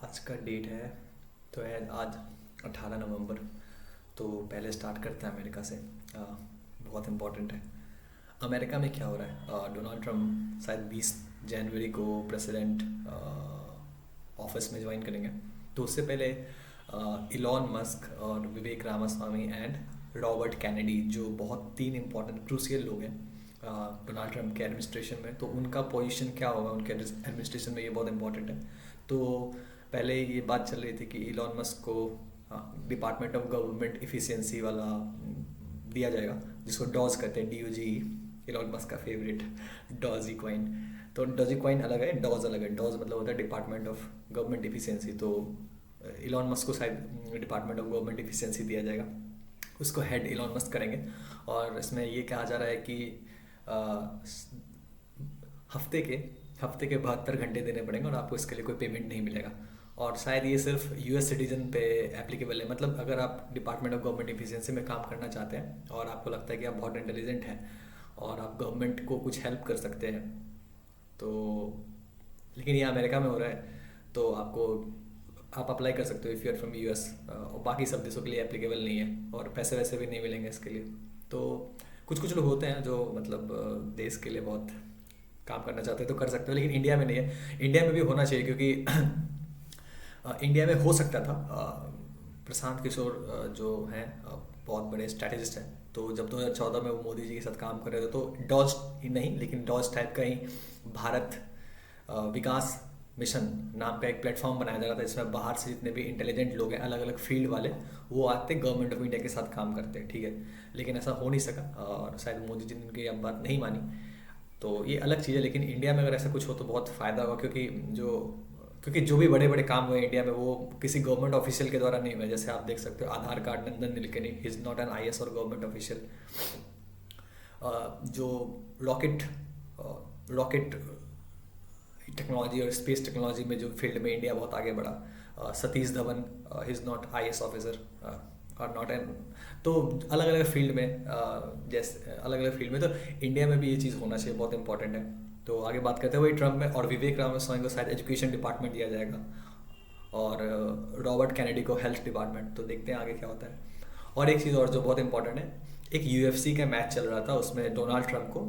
आज का डेट है तो है आज 18 नवंबर। तो पहले स्टार्ट करते हैं अमेरिका से। बहुत इम्पोर्टेंट है। अमेरिका में क्या हो रहा है? डोनाल्ड ट्रम्प शायद 20 जनवरी को प्रेसिडेंट ऑफिस में ज्वाइन करेंगे। तो उससे पहले इलॉन मस्क और विवेक रामास्वामी एंड रॉबर्ट कैनेडी, जो बहुत तीन इम्पोर्टेंट क्रूशियल लोग हैं डोनाल्ड ट्रम्प के एडमिनिस्ट्रेशन में, तो उनका पोजीशन क्या होगा उनके एडमिनिस्ट्रेशन में, ये बहुत इंपॉर्टेंट है। तो पहले ये बात चल रही थी कि इलॉन मस्क को डिपार्टमेंट ऑफ गवर्नमेंट इफ़िशियंसी वाला दिया जाएगा, जिसको डॉज कहते हैं, DOGE। इलॉन मस्क का फेवरेट डॉजी क्वाइन। तो डॉजी क्वाइन अलग है, डॉज अलग है। डॉज मतलब होता है डिपार्टमेंट ऑफ गवर्नमेंट इफ़िशियंसी। तो इलॉन मस्क को शायद डिपार्टमेंट ऑफ गवर्नमेंट इफ़िशियंसी दिया जाएगा, उसको हेड इलॉन मस्क करेंगे। और इसमें ये कहा जा रहा है कि हफ्ते के 72 घंटे देने पड़ेंगे और आपको इसके लिए कोई पेमेंट नहीं मिलेगा। और शायद ये सिर्फ US सिटीजन पे एप्लीकेबल है। मतलब अगर आप डिपार्टमेंट ऑफ गवर्नमेंट इफिशिएंसी में काम करना चाहते हैं और आपको लगता है कि आप बहुत इंटेलिजेंट हैं और आप गवर्नमेंट को कुछ हेल्प कर सकते हैं, तो लेकिन ये अमेरिका में हो रहा है, तो आप अप्लाई कर सकते हो if you are from US। और बाकी सब देशों के लिए एप्लीकेबल नहीं है और पैसे वैसे भी नहीं मिलेंगे इसके लिए। तो कुछ लोग होते हैं जो मतलब देश के लिए बहुत काम करना चाहते हैं तो कर सकते हो, लेकिन इंडिया में नहीं है। इंडिया में भी होना चाहिए क्योंकि इंडिया में हो सकता था। प्रशांत किशोर जो हैं बहुत बड़े स्ट्रैटेजिस्ट हैं, तो जब 2014 में वो मोदी जी के साथ काम कर रहे थे तो डॉज ही नहीं लेकिन डॉज टाइप का ही भारत विकास मिशन नाम का एक प्लेटफॉर्म बनाया जा रहा था, जिसमें बाहर से जितने भी इंटेलिजेंट लोग हैं अलग अलग फील्ड वाले, वो आते गवर्नमेंट ऑफ इंडिया के साथ काम करते हैं। ठीक है, लेकिन ऐसा हो नहीं सका और शायद मोदी जी ने उनकी अब बात नहीं मानी, तो ये अलग चीज़ है। लेकिन इंडिया में अगर ऐसा कुछ हो तो बहुत फ़ायदा होगा, क्योंकि जो भी बड़े बड़े काम हुए इंडिया में वो किसी गवर्नमेंट ऑफिशियल के द्वारा नहीं हुए। जैसे आप देख सकते हो Aadhaar card Nandan Nilekani, he is not an IS और गवर्नमेंट ऑफिशियल। जो रॉकेट रॉकेट टेक्नोलॉजी और स्पेस टेक्नोलॉजी में जो फील्ड में इंडिया बहुत आगे बढ़ा, Satish Dhawan, he is not IS officer और नॉट एन। तो अलग अलग फील्ड में जैसे अलग अलग फील्ड में तो इंडिया में भी ये चीज़ होना चाहिए, बहुत इंपॉर्टेंट है। तो आगे बात करते हैं वही ट्रम्प में। और विवेक रामास्वामी को शायद एजुकेशन डिपार्टमेंट दिया जाएगा और रॉबर्ट कैनेडी को हेल्थ डिपार्टमेंट। तो देखते हैं आगे क्या होता है। और एक चीज़ और जो बहुत इंपॉर्टेंट है, एक UFC का मैच चल रहा था, उसमें डोनाल्ड ट्रम्प को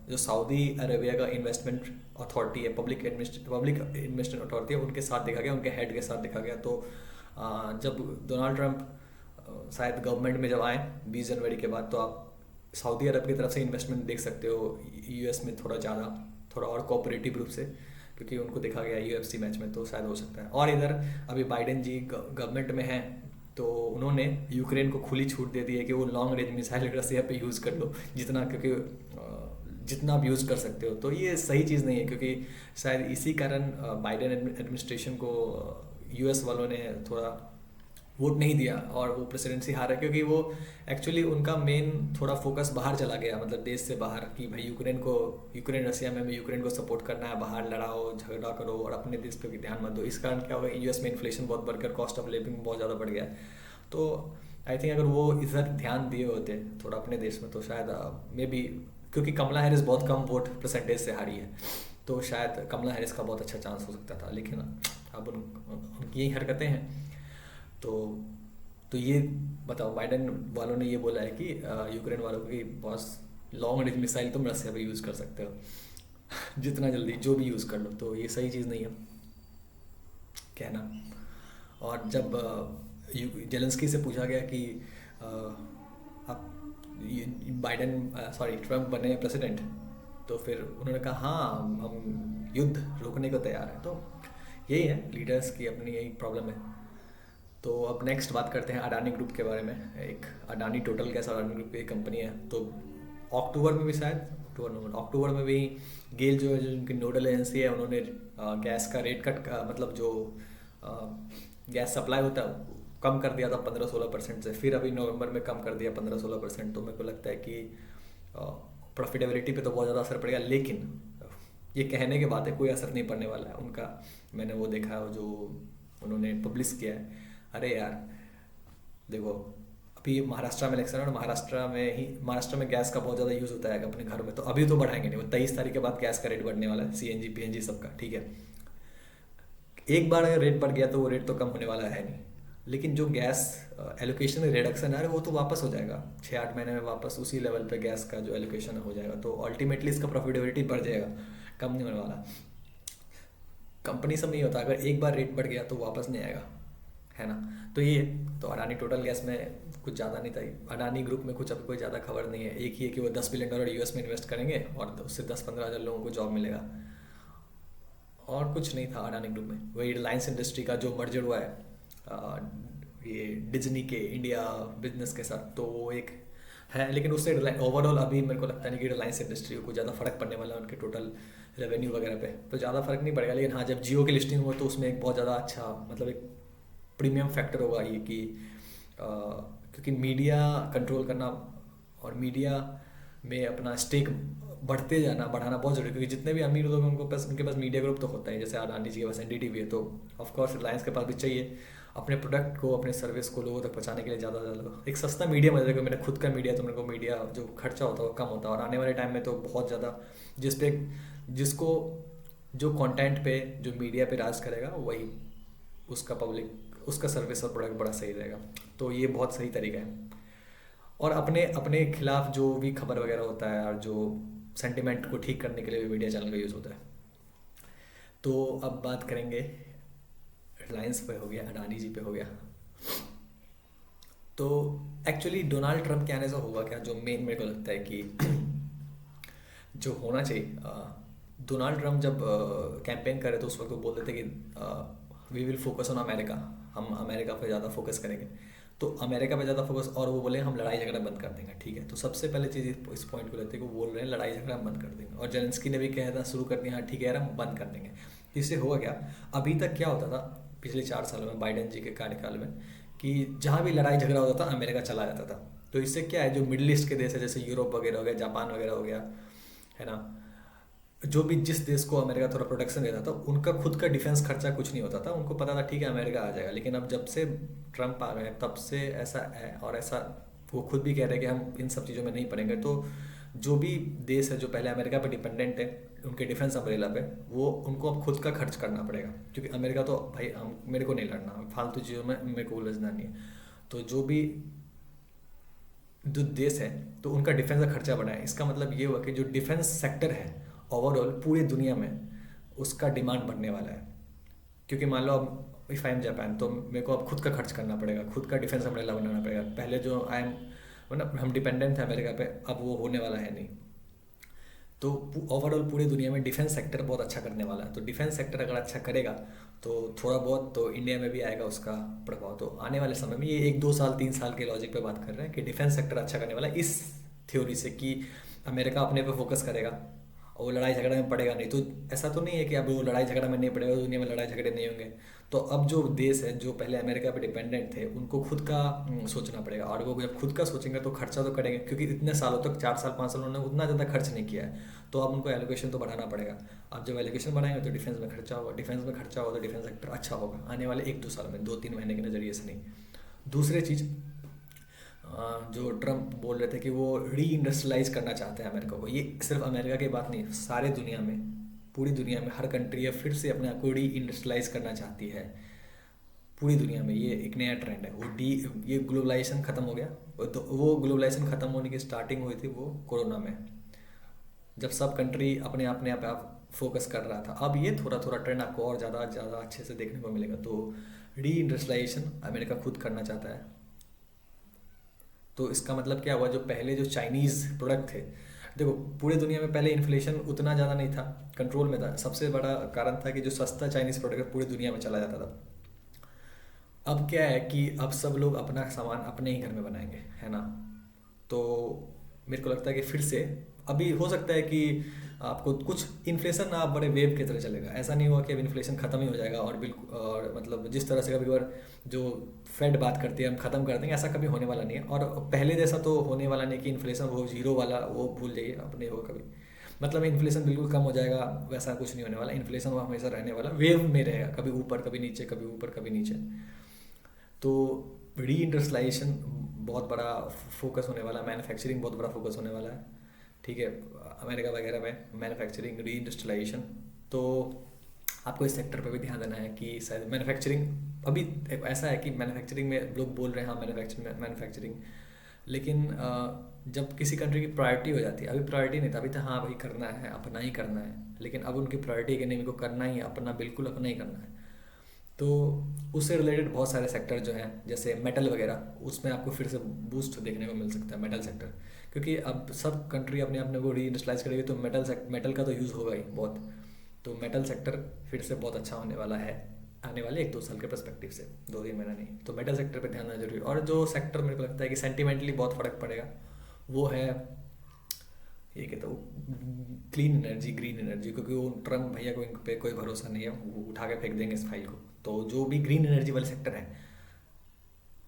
जो सऊदी अरेबिया का इन्वेस्टमेंट अथॉरिटी है, पब्लिक इन्वेस्टमेंट अथॉरिटी है, उनके साथ देखा गया, उनके हेड के साथ देखा गया। तो जब डोनाल्ड ट्रम्प शायद गवर्नमेंट में जब आए 20 जनवरी के बाद, तो आप सऊदी अरब की तरफ से इन्वेस्टमेंट देख सकते हो US में थोड़ा और कोऑपरेटिव रूप से, क्योंकि उनको देखा गया UFC मैच में, तो शायद हो सकता है। और इधर अभी बाइडेन जी गवर्नमेंट में हैं, तो उन्होंने यूक्रेन को खुली छूट दे दी है कि वो लॉन्ग रेंज मिसाइल रसिया पे यूज़ कर लो क्योंकि जितना आप यूज़ कर सकते हो। तो ये सही चीज़ नहीं है, क्योंकि शायद इसी कारण बाइडेन एडमिनिस्ट्रेशन को US वालों ने थोड़ा वोट नहीं दिया और वो प्रेसिडेंसी हारा, क्योंकि वो एक्चुअली उनका मेन थोड़ा फोकस बाहर चला गया, मतलब देश से बाहर, कि भाई यूक्रेन रसिया में हमें यूक्रेन को सपोर्ट करना है, बाहर लड़ाओ झगड़ा करो और अपने देश पे भी ध्यान मत दो। इस कारण क्या होगा, US में इन्फ्लेशन बहुत बढ़कर कॉस्ट ऑफ लिविंग बहुत ज़्यादा बढ़ गया है। तो आई थिंक अगर वो इधर ध्यान दिए होते थोड़ा अपने देश में, तो शायद मे बी, क्योंकि कमला हैरिस बहुत कम वोट परसेंटेज से हारी है, तो शायद कमला हैरिस का बहुत अच्छा चांस हो सकता था। लेकिन अब उनकी यही हरकतें हैं। तो ये बताओ, बाइडेन वालों ने ये बोला है कि यूक्रेन वालों को कि बॉस लॉन्ग रेंज मिसाइल तुम रसिया पे यूज़ कर सकते हो जितना जल्दी जो भी यूज़ कर लो। तो ये सही चीज़ नहीं है कहना। और जब जेलेंस्की से पूछा गया कि आप ट्रम्प बने प्रेसिडेंट, तो फिर उन्होंने कहा हाँ हम युद्ध रोकने को तैयार हैं। तो यही है, लीडर्स की अपनी यही प्रॉब्लम है। तो अब नेक्स्ट बात करते हैं अडानी ग्रुप के बारे में। एक Adani total gas Adani group की कंपनी है। तो अक्टूबर में भी गेल जो उनकी नोडल एजेंसी है, उन्होंने गैस का रेट कट मतलब जो गैस सप्लाई होता है कम कर दिया था 15-16% से, फिर अभी नवंबर में कम कर दिया 15-16%। तो मेरे को लगता है कि प्रॉफिटेबिलिटी पे तो बहुत ज़्यादा असर पड़ेगा, लेकिन ये कहने के बाद है, कोई असर नहीं पड़ने वाला है उनका। मैंने वो देखा है जो उन्होंने पब्लिश किया है। अरे यार देखो, अभी महाराष्ट्र में इलेक्शन है और महाराष्ट्र में गैस का बहुत ज़्यादा यूज़ होता है अपने घरों में, तो अभी तो बढ़ाएंगे नहीं, वो 23 तारीख के बाद गैस का रेट बढ़ने वाला है, CNG PNG सबका। ठीक है, एक बार अगर रेट बढ़ गया तो वो रेट तो कम होने वाला है नहीं। लेकिन जो गैस एलोकेशन रिडक्शन है वो तो वापस हो जाएगा 6-8 महीने में, वापस उसी लेवल पे गैस का जो एलोकेशन हो जाएगा, तो अल्टीमेटली इसका प्रॉफिटेबिलिटी बढ़ जाएगा, कम नहीं होने वाला। कंपनी सब नहीं होता, अगर एक बार रेट बढ़ गया तो वापस नहीं आएगा, है ना। तो ये तो अडानी टोटल गैस में कुछ ज़्यादा नहीं था। अडानी ग्रुप में कुछ अब कोई ज़्यादा खबर नहीं है, एक ही है कि वो $10 बिलियन यूएस में इन्वेस्ट करेंगे और उससे 10-15 हज़ार लोगों को जॉब मिलेगा, और कुछ नहीं था अडानी ग्रुप में। वही रिलायंस इंडस्ट्री का जो मर्जर हुआ है ये डिज्नी के इंडिया बिजनेस के साथ, तो वो एक है, लेकिन उससे ओवरऑल अभी मेरे को लगता नहीं कि रिलायंस इंडस्ट्री को ज़्यादा फर्क पड़ने वाला है उनके टोटल रेवेन्यू वगैरह पे, तो ज़्यादा फर्क नहीं पड़ेगा। लेकिन हाँ, जब जियो की लिस्टिंग हो तो उसमें एक बहुत ज़्यादा अच्छा मतलब एक प्रीमियम फैक्टर होगा ये कि क्योंकि मीडिया कंट्रोल करना और मीडिया में अपना स्टेक बढ़ाना बहुत जरूरी है, क्योंकि जितने भी अमीर लोग हैं उनके पास मीडिया ग्रुप तो होता है, जैसे अडानी जी के पास एनडीटीवी है, तो ऑफकोर्स रिलायंस के पास भी चाहिए अपने प्रोडक्ट को, अपने सर्विस को लोगों तक पहुंचाने के लिए ज़्यादा एक सस्ता मीडिया मिल जाएगा। मेरा खुद का मीडिया तो मेरे को मीडिया जो खर्चा होता है वो कम होता है, और आने वाले टाइम में तो बहुत ज़्यादा जिसको जो कंटेंट पे जो मीडिया पे राज करेगा वही उसका सर्विस और प्रोडक्ट बड़ा सही रहेगा। तो ये बहुत सही तरीका है। और अपने अपने खिलाफ जो भी खबर वगैरह होता है और जो सेंटिमेंट को ठीक करने के लिए भी मीडिया चैनल का यूज़ होता है। तो अब बात करेंगे, रिलायंस पे हो गया, अडानी जी पे हो गया, तो एक्चुअली डोनाल्ड ट्रंप के आने से होगा क्या, जो मेन मेरे को लगता है कि जो होना चाहिए, डोनाल्ड ट्रंप जब कैंपेन करे तो उस वक्त वो बोलते थे कि we will focus on America, हम अमेरिका पे ज़्यादा फोकस करेंगे, तो अमेरिका पे ज़्यादा फोकस, और वो बोले हम लड़ाई झगड़ा बंद कर देंगे। ठीक है, तो सबसे पहले चीज़ इस पॉइंट को लेते हैं कि वो बोल रहे हैं लड़ाई झगड़ा बंद कर देंगे, और जेलेंस्की ने भी कहना शुरू कर दिया हाँ ठीक है यार हम बंद कर देंगे। इससे होगा क्या, अभी तक क्या होता था पिछले 4 सालों में बाइडेन जी के कार्यकाल में, कि जहाँ भी लड़ाई झगड़ा होता था अमेरिका चला जाता था। तो इससे क्या है, जो मिडिल ईस्ट के देश है जैसे यूरोप वगैरह हो गया, जापान वगैरह हो गया, है ना, जो भी जिस देश को अमेरिका थोड़ा प्रोटेक्शन देता था उनका खुद का डिफेंस खर्चा कुछ नहीं होता था, उनको पता था ठीक है अमेरिका आ जाएगा। लेकिन अब जब से ट्रम्प आ गए हैं तब से ऐसा है, और ऐसा वो खुद भी कह रहे हैं कि हम इन सब चीज़ों में नहीं पड़ेंगे। तो जो भी देश है जो पहले अमेरिका पे डिपेंडेंट है उनके डिफेंस अम्ब्रेला पे, वो उनको अब खुद का खर्च करना पड़ेगा, क्योंकि अमेरिका तो भाई हम मेरे को नहीं लड़ना, फालतू चीज़ों में मेरे को उलझना नहीं है। तो जो देश है तो उनका डिफेंस का खर्चा बढ़ा है। इसका मतलब ये हुआ कि जो डिफेंस सेक्टर है ओवरऑल पूरी दुनिया में उसका डिमांड बढ़ने वाला है, क्योंकि मान लो अब इफ़ आई एम जापान तो मेरे को अब खुद का खर्च करना पड़ेगा, खुद का डिफेंस अम्ब्रेला बनाना पड़ेगा। पहले जो आई एम मतलब हम डिपेंडेंट थे अमेरिका पे, अब वो होने वाला है नहीं। तो ओवरऑल पूरी दुनिया में डिफेंस सेक्टर बहुत अच्छा करने वाला है। तो डिफेंस सेक्टर अगर अच्छा करेगा तो थोड़ा बहुत तो इंडिया में भी आएगा उसका प्रभाव। तो आने वाले समय में ये 1-2 साल 3 साल के लॉजिक पे बात कर रहे हैं कि डिफेंस सेक्टर अच्छा करने वाला है, इस थ्योरी से कि अमेरिका अपने पे फोकस करेगा और वो लड़ाई झगड़े में पड़ेगा नहीं। तो ऐसा तो नहीं है कि अब वो लड़ाई झगड़ा में नहीं पड़ेगा, दुनिया में लड़ाई झगड़े नहीं होंगे। तो अब जो देश है जो पहले अमेरिका पे डिपेंडेंट थे उनको खुद का सोचना पड़ेगा, और वो जब खुद का सोचेंगे तो खर्चा तो करेंगे, क्योंकि इतने सालों तक 4 साल 5 साल उन्होंने उतना ज़्यादा खर्च नहीं किया है। तो अब उनको एलोकेशन तो बढ़ाना पड़ेगा। अब जब एलोकेशन बढ़ाएंगे तो डिफेंस में खर्चा होगा, डिफेंस में खर्चा होगा तो डिफेंस सेक्टर अच्छा होगा आने वाले 1-2 साल में, 2-3 महीने के नज़रिए से नहीं। दूसरी चीज़ जो ट्रम्प बोल रहे थे कि वो री इंडस्ट्रियलाइज करना चाहते हैं अमेरिका को, ये सिर्फ अमेरिका की बात नहीं, सारे दुनिया में, पूरी दुनिया में हर कंट्री है फिर से अपने आप को री इंडस्ट्रियलाइज करना चाहती है पूरी दुनिया में। ये एक नया ट्रेंड है, ये ग्लोबलाइजेशन ख़त्म हो गया। वो ग्लोबलाइजेशन ख़त्म होने की स्टार्टिंग हुई थी वो कोरोना में, जब सब कंट्री अपने अपने आप फोकस कर रहा था। अब ये थोड़ा थोड़ा ट्रेंड आपको और ज़्यादा ज़्यादा अच्छे से देखने को मिलेगा। तो री इंडस्ट्रियलाइजेशन अमेरिका खुद करना चाहता है। तो इसका मतलब क्या हुआ, जो पहले जो चाइनीज़ प्रोडक्ट थे, देखो पूरी दुनिया में पहले इन्फ्लेशन उतना ज़्यादा नहीं था, कंट्रोल में था। सबसे बड़ा कारण था कि जो सस्ता चाइनीज़ प्रोडक्ट पूरी दुनिया में चला जाता था। अब क्या है कि अब सब लोग अपना सामान अपने ही घर में बनाएंगे, है ना। तो मेरे को लगता है कि फिर से अभी हो सकता है कि आपको कुछ इन्फ्लेशन ना बड़े वेव की तरह चलेगा, ऐसा नहीं हुआ कि अब इन्फ्लेशन ख़त्म ही हो जाएगा और बिल्कुल, और मतलब जिस तरह से कभी बार जो फेड बात करती है हम ख़त्म कर देंगे, ऐसा कभी होने वाला नहीं है। और पहले जैसा तो होने वाला नहीं कि इन्फ्लेशन वो जीरो वाला वो भूल जाइए, अब नहीं होगा कभी। मतलब इन्फ्लेशन बिल्कुल कम हो जाएगा वैसा कुछ नहीं होने वाला। इन्फ्लेशन वो हमेशा रहने वाला, वेव में रहेगा, कभी ऊपर कभी नीचे, कभी ऊपर कभी नीचे। तो री इंडस्ट्रियलाइजेशन बहुत बड़ा फोकस होने वाला, मैन्युफैक्चरिंग बहुत बड़ा फोकस होने वाला है, ठीक है, अमेरिका वगैरह में मैन्युफैक्चरिंग री इंडस्ट्रियलाइजेशन। तो आपको इस सेक्टर पे भी ध्यान देना है कि शायद मैन्युफैक्चरिंग, अभी ऐसा है कि मैन्युफैक्चरिंग में लोग बोल रहे हैं हाँ मैन्युफैक्चरिंग मैन्युफैक्चरिंग, लेकिन जब किसी कंट्री की प्रायोरिटी हो जाती है, अभी प्रायोरिटी नहीं था, अभी तो हाँ भाई करना है, अपना ही करना है, लेकिन अब उनकी प्रायोरिटी है कि नहीं मेरे को करना ही है अपना, बिल्कुल अपना ही करना है। तो उससे रिलेटेड बहुत सारे सेक्टर जो हैं जैसे मेटल वगैरह, उसमें आपको फिर से बूस्ट देखने को मिल सकता है मेटल सेक्टर, क्योंकि अब सब कंट्री अपने अपने को री इंडस्ट्रियलाइज करेगी तो मेटल का तो यूज़ होगा ही बहुत। तो मेटल सेक्टर फिर से बहुत अच्छा होने वाला है आने वाले 1-2 साल के पर्सपेक्टिव से, 2-3 महीना नहीं। तो मेटल सेक्टर पे ध्यान देना जरूरी है। और जो सेक्टर मेरे को लगता है कि सेंटिमेंटली बहुत फ़र्क पड़ेगा वो है ये कहता हूँ क्लीन एनर्जी, ग्रीन एनर्जी, क्योंकि वो ट्रम्प भैया को इन पे कोई भरोसा नहीं है, वो उठा के फेंक देंगे इस फाइल को। तो जो भी ग्रीन एनर्जी वाले सेक्टर है,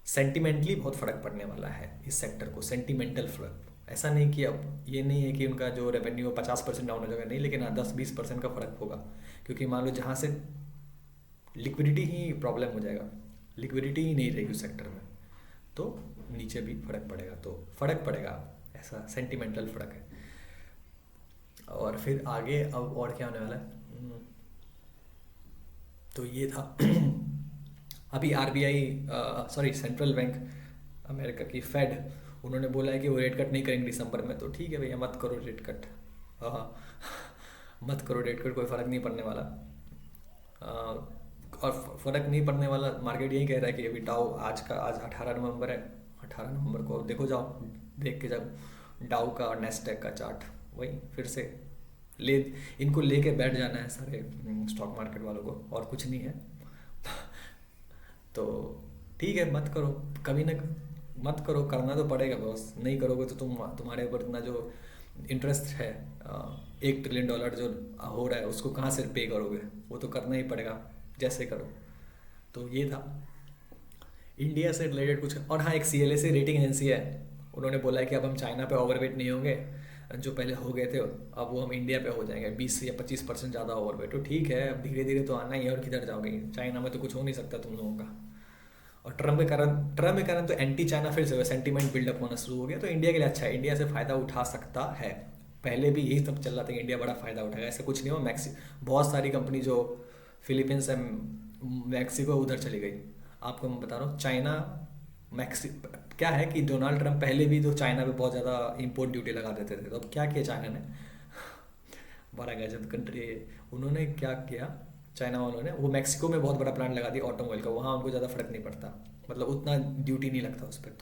सेंटिमेंटली बहुत फ़र्क पड़ने वाला है इस सेक्टर को, सेंटिमेंटल फ़र्क। ऐसा नहीं कि अब ये नहीं है कि उनका जो रेवेन्यू 50% डाउन हो जाएगा, नहीं, लेकिन हाँ 10-20% का फ़र्क होगा। क्योंकि मान लो जहाँ से लिक्विडिटी ही प्रॉब्लम हो जाएगा, लिक्विडिटी ही नहीं रहेगी उस सेक्टर में, तो नीचे भी फ़र्क पड़ेगा, तो फ़र्क पड़ेगा, ऐसा सेंटिमेंटल फ़र्क है। और फिर आगे अब और क्या होने वाला है, तो ये था अभी RBI, sorry central bank America की फेड, उन्होंने बोला है कि वो रेट कट नहीं करेंगे दिसंबर में। तो ठीक है भैया, मत करो रेट कट, हाँ मत करो रेट कट, कोई फ़र्क नहीं पड़ने वाला। और फ़र्क नहीं पड़ने वाला, मार्केट यही कह रहा है कि अभी डाउ आज 18 नवंबर है, 18 नवंबर को देखो, जाओ देख के जाओ डाउ का और नेस्डैक का चार्ट, वही फिर से ले इनको लेके बैठ जाना है सारे स्टॉक मार्केट वालों को, और कुछ नहीं है। तो ठीक है, मत करो, कभी ना मत करो, करना तो पड़ेगा बॉस, नहीं करोगे तो तुम्हारे ऊपर इतना जो इंटरेस्ट है, $1 ट्रिलियन जो हो रहा है उसको कहाँ से पे करोगे, वो तो करना ही पड़ेगा जैसे करो। तो ये था इंडिया से रिलेटेड कुछ। और हाँ, एक CLA से रेटिंग एजेंसी है, उन्होंने बोला है कि अब हम चाइना पे ओवरवेट नहीं होंगे, जो पहले हो गए थे अब वो हम इंडिया पे हो जाएंगे 20 या 25% ज़्यादा ओवरवेट। तो ठीक है, अब धीरे धीरे तो आना ही है, और किधर जाओगे, चाइना में तो कुछ हो नहीं सकता तुम लोगों का। और ट्रम्प के कारण तो एंटी चाइना फिर से सेंटीमेंट बिल्डअप होना शुरू हो गया, तो इंडिया के लिए अच्छा है, इंडिया से फ़ायदा उठा सकता है। पहले भी यही सब चल रहा था कि इंडिया बड़ा फ़ायदा उठाएगा, ऐसा कुछ नहीं हो। बहुत सारी कंपनी जो फिलीपींस से मैक्सिको उधर चली गई। आपको मैं बता रहा हूँ, चाइना मैक्सि क्या है कि डोनाल्ड ट्रंप पहले भी तो चाइना पे बहुत ज़्यादा इंपोर्ट ड्यूटी लगा देते थे, तो अब क्या किया चाइना ने, बड़ा गजब कंट्री है। उन्होंने क्या किया चाइना वालों ने, वो मैक्सिको में बहुत बड़ा प्लांट लगा दिया ऑटोमोबाइल का, वहाँ उनको ज़्यादा फर्क नहीं पड़ता, मतलब उतना ड्यूटी नहीं लगता उस पर।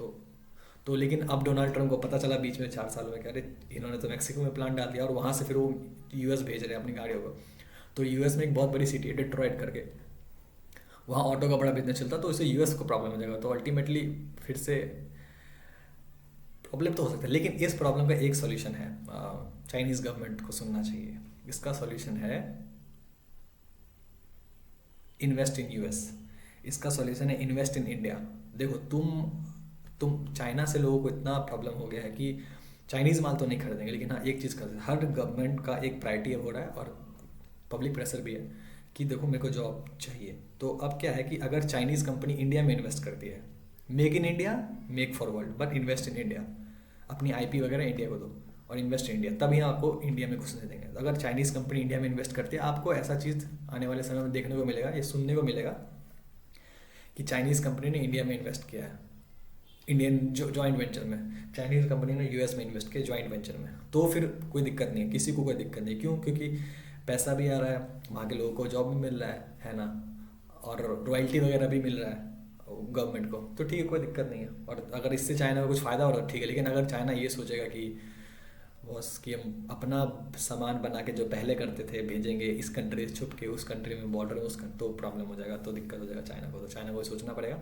तो लेकिन अब डोनाल्ड ट्रंप को पता चला बीच में 4 साल में कि अरे इन्होंने तो मैक्सिको में प्लांट डाल दिया, और वहाँ से फिर वो US भेज रहे हैं अपनी गाड़ियों को। तो US में एक बहुत बड़ी सिटी है डिट्रॉइट करके, वहाँ ऑटो का बड़ा बिजनेस चलता है, तो इससे US को प्रॉब्लम हो जाएगा। तो अल्टीमेटली फिर से प्रॉब्लम तो हो सकता है, लेकिन इस प्रॉब्लम का एक सॉल्यूशन है, चाइनीज़ गवर्नमेंट को सुनना चाहिए। इसका सॉल्यूशन है इन्वेस्ट इन US। इसका सॉल्यूशन है इन्वेस्ट इन इंडिया। देखो तुम चाइना से लोगों को इतना प्रॉब्लम हो गया है कि चाइनीज़ माल तो नहीं खरीदेंगे, लेकिन हाँ एक चीज़ कर, हर गवर्नमेंट का एक प्रायोरिटी हो रहा है और पब्लिक प्रेशर भी है कि देखो मेरे को जॉब चाहिए। तो अब क्या है कि अगर चाइनीज़ कंपनी इंडिया में इन्वेस्ट करती है, make in India, make for world, but invest in India, अपनी IP वगैरह इंडिया को दो और इन्वेस्ट इन इंडिया, तभी आपको इंडिया में घुसने देंगे। तो अगर चाइनीज़ कंपनी इंडिया में इन्वेस्ट करती है, आपको ऐसा चीज़ आने वाले समय में देखने को मिलेगा, ये सुनने को मिलेगा कि चाइनीज़ कंपनी ने इंडिया में इन्वेस्ट किया है, इंडियन जो जॉइंट वेंचर में, चाइनीज़ कंपनी ने US में इन्वेस्ट किया जॉइंट वेंचर में। तो फिर कोई दिक्कत नहीं है, किसी को कोई दिक्कत नहीं। क्यों? क्योंकि पैसा भी आ रहा है, वहाँ के लोगों को जॉब भी मिल रहा है ना, और रॉयल्टी वगैरह भी मिल रहा है गवर्नमेंट को, तो ठीक है, कोई दिक्कत नहीं है। और अगर इससे चाइना को कुछ फ़ायदा हो रहा है ठीक है, लेकिन अगर चाइना ये सोचेगा कि बॉस कि हम अपना सामान बना के जो पहले करते थे भेजेंगे इस कंट्री से छुप के उस कंट्री में, बॉर्डर में तो प्रॉब्लम हो जाएगा, तो दिक्कत हो जाएगा चाइना को। तो चाइना को सोचना पड़ेगा,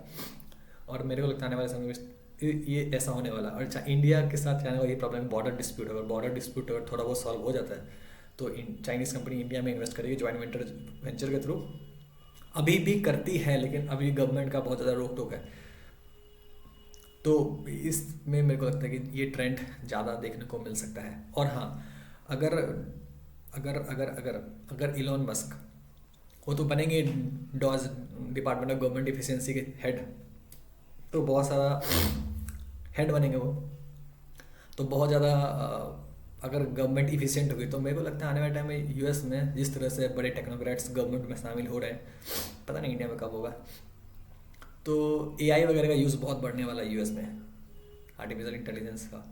और मेरे को लगता है आने वाले समय में ये ऐसा होने वाला। और इंडिया के साथ चाइना का ये प्रॉब्लम है, बॉर्डर डिस्प्यूट। अगर बॉर्डर डिस्प्यूट अगर थोड़ा बहुत सॉल्व हो जाता है तो चाइनीज़ कंपनी इंडिया में इन्वेस्ट करेगी जॉइंट वेंचर के थ्रू। अभी भी करती है, लेकिन अभी गवर्नमेंट का बहुत ज़्यादा रोक टोक है। तो इसमें मेरे को लगता है कि ये ट्रेंड ज़्यादा देखने को मिल सकता है। और हाँ, अगर अगर अगर अगर अगर इलॉन मस्क, वो तो बनेंगे DOGE, department of government efficiency के हेड, तो बहुत सारा हेड बनेंगे वो, तो बहुत ज़्यादा अगर गवर्नमेंट इफिशिएंट हुई तो मेरे को लगता है आने वाले टाइम में यूएस में जिस तरह से बड़े टेक्नोक्रेट्स गवर्नमेंट में शामिल हो रहे हैं, पता नहीं इंडिया में कब होगा। तो एआई वगैरह का यूज़ बहुत बढ़ने वाला है यूएस में, आर्टिफिशियल इंटेलिजेंस का।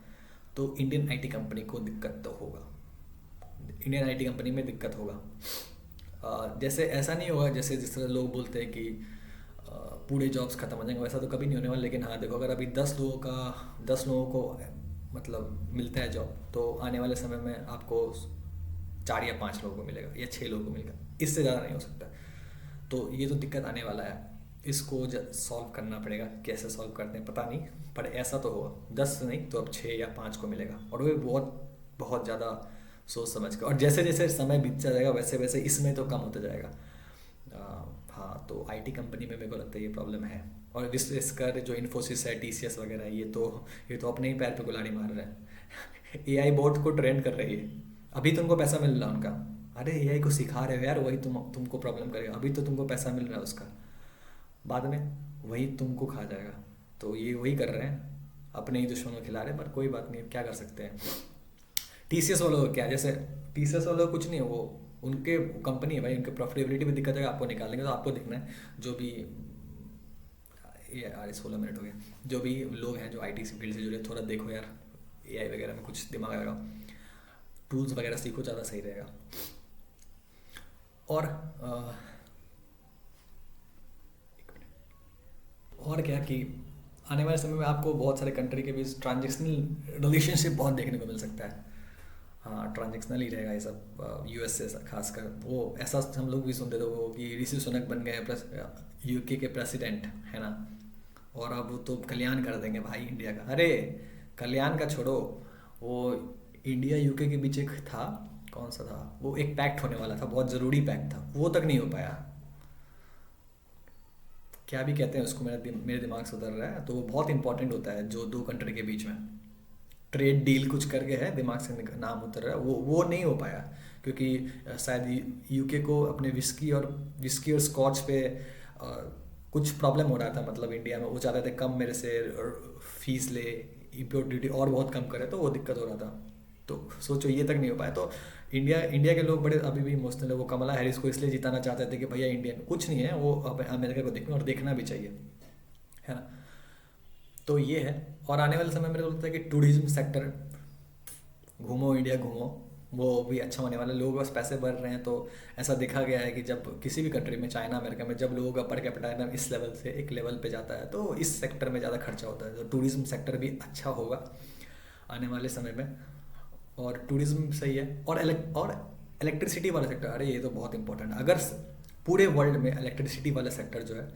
तो इंडियन आईटी कंपनी को दिक्कत तो होगा, इंडियन आईटी कंपनी में दिक्कत होगा। जैसे ऐसा नहीं होगा जैसे जिस तरह लोग बोलते हैं कि पूरे जॉब्स खत्म हो जाएंगे, वैसा तो कभी नहीं होने वाला। लेकिन हाँ देखो, अगर अभी 10 लोगों को मतलब मिलता है जॉब, तो आने वाले समय में आपको 4 या 5 लोगों को मिलेगा या 6 लोगों को मिलेगा, इससे ज़्यादा नहीं हो सकता। तो ये तो दिक्कत आने वाला है, इसको सॉल्व करना पड़ेगा। कैसे सॉल्व करते हैं पता नहीं, पर ऐसा तो होगा 10 नहीं तो अब 6 या 5 को मिलेगा, और वो भी बहुत बहुत ज़्यादा सोच समझ के। और जैसे जैसे समय बीतता जाएगा वैसे वैसे इसमें तो कम होता जाएगा। हाँ, तो आईटी कंपनी में मेरे को लगता है ये प्रॉब्लम है। और विशेष कर जो इन्फोसिस है, टीसीएस वगैरह है, ये तो अपने ही पैर पे कुल्हाड़ी मार रहे हैं। एआई बोट को ट्रेन कर रही है, अभी तुमको पैसा मिल रहा है उनका। अरे एआई को सिखा रहे हो यार, वही तुमको प्रॉब्लम करेगा। अभी तो तुमको पैसा मिल रहा है उसका, बाद में वही तुमको खा जाएगा। तो ये वही कर रहे हैं, अपने ही दुश्मनों को खिला रहे हैं। पर कोई बात नहीं, क्या कर सकते हैं। टीसीएस वालों को क्या, जैसे टीसीएस वालों को कुछ नहीं है, वो उनके कंपनी है भाई, उनके प्रॉफिटेबिलिटी में दिक्कत है, आपको निकालेंगे तो आपको दिखना है। जो भी ये यार 16 मिनट हो गए, जो भी लोग हैं जो आईटी फील्ड से जुड़े, थोड़ा देखो यार एआई वगैरह में कुछ दिमाग आएगा, टूल्स वगैरह सीखो, ज़्यादा सही रहेगा। और और क्या कि आने वाले समय में आपको बहुत सारे कंट्री के बीच ट्रांजेक्शनल रिलेशनशिप बहुत देखने को मिल सकता है। हाँ, ट्रांजेक्शनल ही रहेगा ये सब, यूएस से खासकर। वो ऐसा हम लोग भी सुनते थे वो कि ऋषि सुनक बन गए प्लस यूके के प्रेसिडेंट, है ना। और अब वो तो कल्याण कर देंगे भाई इंडिया का। अरे कल्याण का छोड़ो, वो इंडिया यूके के बीच एक था, कौन सा था वो, एक पैक्ट होने वाला था, बहुत ज़रूरी पैक्ट था, वो तक नहीं हो पाया। क्या भी कहते हैं उसको, मेरे दिमाग से उतर रहा है। तो वो बहुत इंपॉर्टेंट होता है जो दो कंट्री के बीच में ट्रेड डील कुछ करके है, दिमाग से नाम उतर रहा है, वो नहीं हो पाया। क्योंकि शायद यूके को अपने विस्की और स्कॉच पे कुछ प्रॉब्लम हो रहा था। मतलब इंडिया में वो चाहते थे कम मेरे से फीस ले, इम्पोर्ट ड्यूटी और बहुत कम करे, तो वो दिक्कत हो रहा था। तो सोचो ये तक नहीं हो पाया। तो इंडिया के लोग बड़े अभी भी इमोशनल है। वो कमला हैरिस को इसलिए जिताना चाहते थे कि भैया इंडियन कुछ नहीं है, वो अमेरिका को देखना और देखना भी चाहिए, है ना। तो ये है। और आने वाले समय में मेरे को लगता है कि टूरिज्म सेक्टर, घूमो इंडिया घूमो, वो भी अच्छा होने वाला है। लोगों के पास पैसे बढ़ रहे हैं, तो ऐसा देखा गया है कि जब किसी भी कंट्री में, चाइना अमेरिका में, जब लोगों का पर कैपिटा इस लेवल से एक लेवल पे जाता है, तो इस सेक्टर में ज़्यादा खर्चा होता है। तो टूरिज्म सेक्टर भी अच्छा होगा आने वाले समय में। और टूरिज्म सही है। और इलेक्ट्रिसिटी वाला सेक्टर, अरे ये तो बहुत इंपॉर्टेंट है। अगर पूरे वर्ल्ड में इलेक्ट्रिसिटी वाला सेक्टर जो है,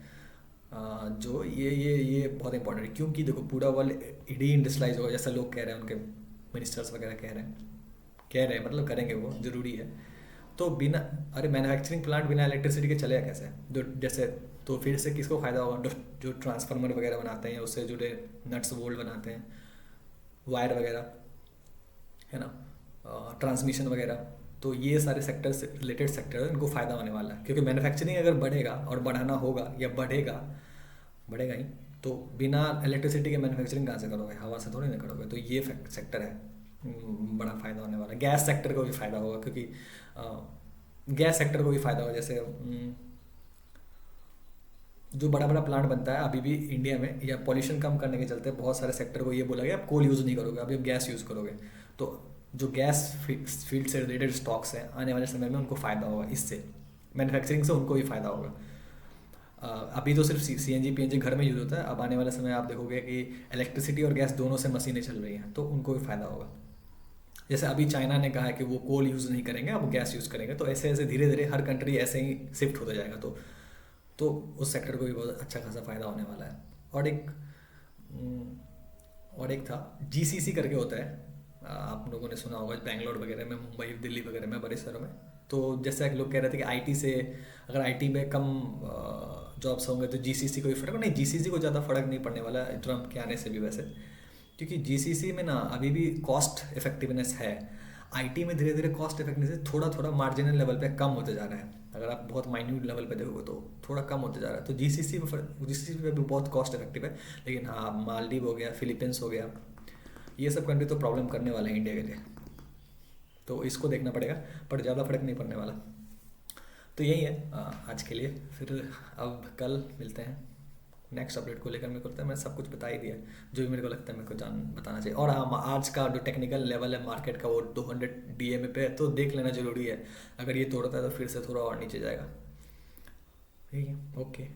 जो ये बहुत इंपॉर्टेंट है। क्योंकि देखो पूरा वर्ल्ड डी इंडस्ट्रियलाइज होगा, जैसा लोग कह रहे हैं, उनके मिनिस्टर्स वगैरह कह रहे हैं, मतलब करेंगे, वो ज़रूरी है। तो बिना, अरे मैन्युफैक्चरिंग प्लांट बिना इलेक्ट्रिसिटी के चलेगा कैसे। जो जैसे, तो फिर से किसको फ़ायदा होगा, जो ट्रांसफार्मर वगैरह बनाते हैं, उससे जुड़े नट्स बोल्ट बनाते हैं, वायर वगैरह, है ना, ट्रांसमिशन वगैरह। तो ये सारे सेक्टर से रिलेटेड सेक्टर है, इनको फ़ायदा होने वाला है। क्योंकि मैन्युफैक्चरिंग अगर बढ़ेगा, और बढ़ाना होगा या बढ़ेगा ही, तो बिना इलेक्ट्रिसिटी के मैन्युफैक्चरिंग कहाँ से करोगे, हवा से थोड़ी ना करोगे। तो ये सेक्टर है, बड़ा फ़ायदा होने वाला है। गैस सेक्टर को भी फ़ायदा होगा, क्योंकि गैस सेक्टर को भी फ़ायदा होगा। जैसे जो बड़ा बड़ा प्लांट बनता है अभी भी इंडिया में, या पॉल्यूशन कम करने के चलते बहुत सारे सेक्टर को ये बोला गया आप कोल यूज़ नहीं करोगे, अभी आप गैस यूज़ करोगे। तो जो गैस फील्ड से रिलेटेड स्टॉक्स हैं, आने वाले समय में उनको फ़ायदा होगा इससे, मैन्युफैक्चरिंग से उनको भी फ़ायदा होगा। अभी तो सिर्फ सीएनजी पीएनजी घर में यूज़ होता है, अब आने वाले समय आप देखोगे कि इलेक्ट्रिसिटी और गैस दोनों से मशीनें चल रही हैं, तो उनको भी फ़ायदा होगा। जैसे अभी चाइना ने कहा है कि वो कोल यूज़ नहीं करेंगे, अब गैस यूज़ करेंगे। तो ऐसे ऐसे धीरे धीरे हर कंट्री ऐसे ही शिफ्ट होता जाएगा। तो उस सेक्टर को भी बहुत अच्छा खासा फ़ायदा होने वाला है। और एक था जीसीसी करके होता है, आप लोगों ने सुना होगा, बेंगलोर वगैरह में, मुंबई दिल्ली वगैरह में, बड़े शहरों में। तो जैसे लोग कह रहे थे कि आईटी से, अगर आईटी में कम जॉब्स होंगे तो जीसीसी को भी फ़र्क नहीं, जीसीसी को ज़्यादा फ़र्क नहीं पड़ने वाला है ट्रम्प के आने से भी वैसे। क्योंकि जीसीसी में ना अभी भी कॉस्ट इफेक्टिवनेस है। आईटी में धीरे धीरे कॉस्ट इफेक्टिवनेस थोड़ा थोड़ा मार्जिनल लेवल पे कम होते जा रहा है। अगर आप बहुत माइन्यूट लेवल पे देखोगे तो थोड़ा कम होते जा रहा है। तो जीसीसी पे भी बहुत कॉस्ट इफेक्टिव है। लेकिन हाँ, मालदीव हो गया, फिलीपींस हो गया, ये सब कंट्री तो प्रॉब्लम करने वाले हैं इंडिया के लिए। तो इसको देखना पड़ेगा, पर ज़्यादा फर्क नहीं पड़ने वाला। तो यही है आज के लिए। फिर अब कल मिलते हैं नेक्स्ट अपडेट को लेकर। मेरे को लगता है मैं सब कुछ बता ही दिया जो भी मेरे को लगता है मेरे को बताना चाहिए। और हाँ, आज का जो टेक्निकल लेवल है मार्केट का वो 200 DMA पे है, तो देख लेना जरूरी है। अगर ये तोड़ता है तो फिर से थोड़ा और नीचे जाएगा। ठीक है, ओके।